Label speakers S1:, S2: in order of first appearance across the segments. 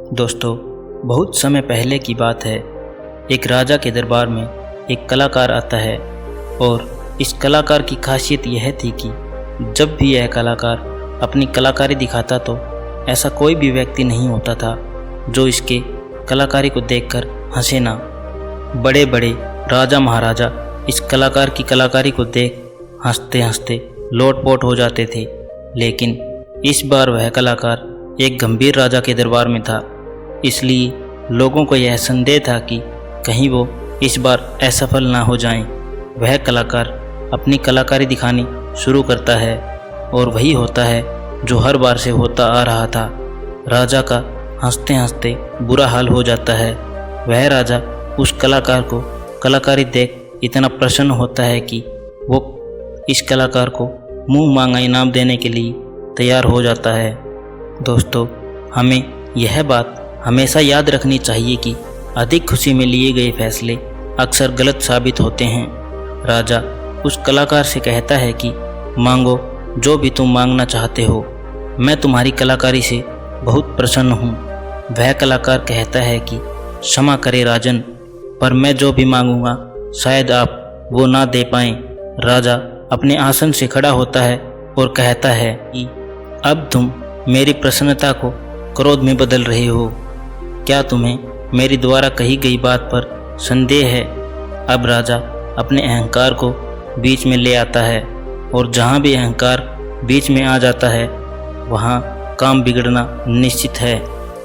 S1: दोस्तों, बहुत समय पहले की बात है। एक राजा के दरबार में एक कलाकार आता है और इस कलाकार की खासियत यह थी कि जब भी यह कलाकार अपनी कलाकारी दिखाता तो ऐसा कोई भी व्यक्ति नहीं होता था जो इसके कलाकारी को देखकर हंसे ना। बड़े बड़े राजा महाराजा इस कलाकार की कलाकारी को देख हंसते हंसते लोटपोट हो जाते थे। लेकिन इस बार वह कलाकार एक गंभीर राजा के दरबार में था, इसलिए लोगों को यह संदेह था कि कहीं वो इस बार असफल ना हो जाएं। वह कलाकार अपनी कलाकारी दिखानी शुरू करता है और वही होता है जो हर बार से होता आ रहा था। राजा का हंसते हंसते बुरा हाल हो जाता है। वह राजा उस कलाकार को कलाकारी देख इतना प्रसन्न होता है कि वो इस कलाकार को मुंह मांगा इनाम देने के लिए तैयार हो जाता है। दोस्तों, हमें यह बात हमेशा याद रखनी चाहिए कि अधिक खुशी में लिए गए फैसले अक्सर गलत साबित होते हैं। राजा उस कलाकार से कहता है कि मांगो जो भी तुम मांगना चाहते हो, मैं तुम्हारी कलाकारी से बहुत प्रसन्न हूँ। वह कलाकार कहता है कि क्षमा करे राजन, पर मैं जो भी मांगूंगा शायद आप वो ना दे पाएं। राजा अपने आसन से खड़ा होता है और कहता है कि अब तुम मेरी प्रसन्नता को क्रोध में बदल रहे हो। क्या तुम्हें मेरी द्वारा कही गई बात पर संदेह है? अब राजा अपने अहंकार को बीच में ले आता है और जहाँ भी अहंकार बीच में आ जाता है वहाँ काम बिगड़ना निश्चित है।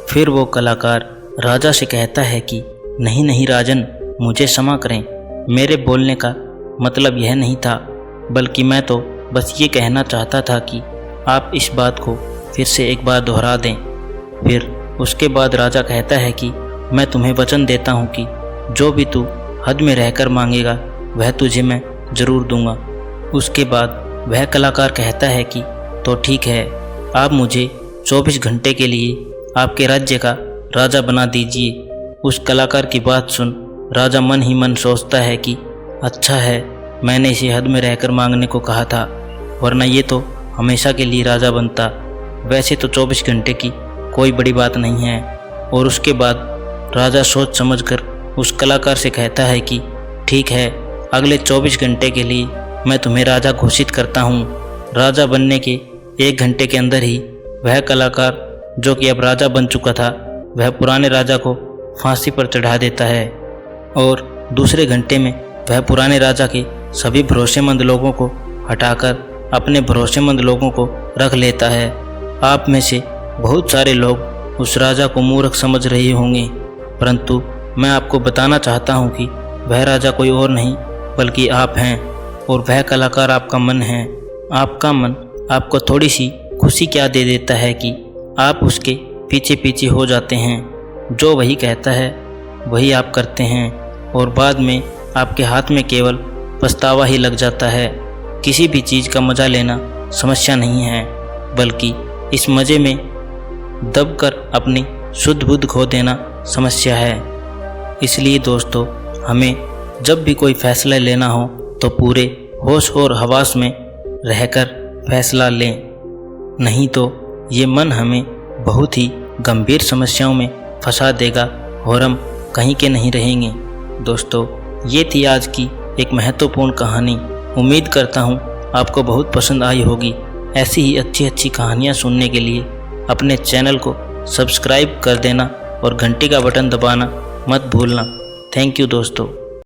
S1: फिर वो कलाकार राजा से कहता है कि नहीं नहीं राजन, मुझे क्षमा करें, मेरे बोलने का मतलब यह नहीं था, बल्कि मैं तो बस ये कहना चाहता था कि आप इस बात को फिर से एक बार दोहरा दें। फिर उसके बाद राजा कहता है कि मैं तुम्हें वचन देता हूँ कि जो भी तू हद में रहकर मांगेगा वह तुझे मैं ज़रूर दूंगा। उसके बाद वह कलाकार कहता है कि तो ठीक है, आप मुझे 24 घंटे के लिए आपके राज्य का राजा बना दीजिए। उस कलाकार की बात सुन राजा मन ही मन सोचता है कि अच्छा है, मैंने इसे हद में रहकर मांगने को कहा था, वरना ये तो हमेशा के लिए राजा बनता। वैसे तो 24 घंटे की कोई बड़ी बात नहीं है। और उसके बाद राजा सोच समझकर उस कलाकार से कहता है कि ठीक है, अगले 24 घंटे के लिए मैं तुम्हें राजा घोषित करता हूँ। राजा बनने के 1 घंटे के अंदर ही वह कलाकार जो कि अब राजा बन चुका था, वह पुराने राजा को फांसी पर चढ़ा देता है और दूसरे घंटे में वह पुराने राजा के सभी भरोसेमंद लोगों को हटाकर अपने भरोसेमंद लोगों को रख लेता है। आप में से बहुत सारे लोग उस राजा को मूर्ख समझ रहे होंगे, परंतु मैं आपको बताना चाहता हूँ कि वह राजा कोई और नहीं बल्कि आप हैं और वह कलाकार आपका मन है। आपका मन आपको थोड़ी सी खुशी क्या दे देता है कि आप उसके पीछे पीछे हो जाते हैं। जो वही कहता है वही आप करते हैं और बाद में आपके हाथ में केवल पछतावा ही लग जाता है। किसी भी चीज़ का मज़ा लेना समस्या नहीं है, बल्कि इस मज़े में दबकर अपनी शुद्ध बुद्ध खो देना समस्या है। इसलिए दोस्तों, हमें जब भी कोई फैसला लेना हो तो पूरे होश और हवास में रहकर फैसला लें, नहीं तो ये मन हमें बहुत ही गंभीर समस्याओं में फंसा देगा और हम कहीं के नहीं रहेंगे। दोस्तों, ये थी आज की एक महत्वपूर्ण कहानी। उम्मीद करता हूँ आपको बहुत पसंद आई होगी। ऐसी ही अच्छी अच्छी कहानियाँ सुनने के लिए अपने चैनल को सब्सक्राइब कर देना और घंटी का बटन दबाना मत भूलना। थैंक यू दोस्तों।